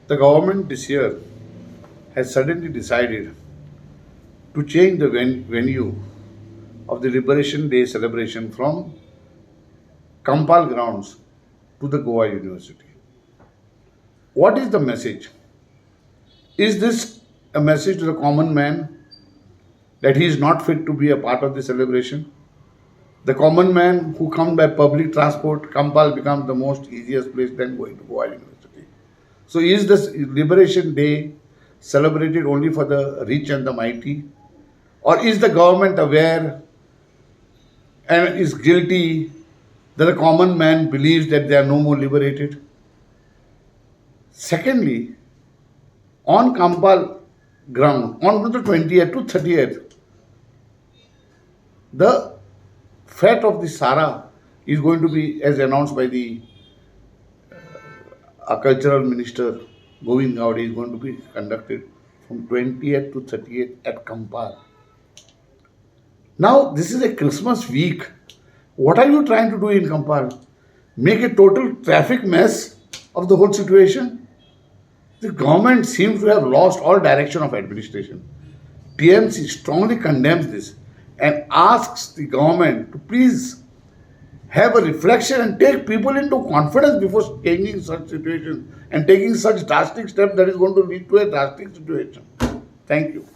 The government this year has suddenly decided to change the venue of the Liberation Day celebration from Kampal grounds to the Goa University. What is the message? Is this a message to the common man that he is not fit to be a part of the celebration? The common man who comes by public transport, Kampal becomes the most easiest place than going to Goa University. So is this Liberation Day celebrated only for the rich and the mighty? Or is the government aware and is guilty that the common man believes that they are no more liberated? Secondly, on Kampal ground, on the 20th to 30th, the fete of the Sara is going to be, as announced by the cultural minister Govt, is going to be conducted from 20th to 30th at Kampal. Now, this is a Christmas week. What are you trying to do in Kampal? Make a total traffic mess of the whole situation? The government seems to have lost all direction of administration. TMC strongly condemns this and asks the government to please have a reflection and take people into confidence before changing such situations and taking such drastic steps that is going to lead to a drastic situation. Thank you.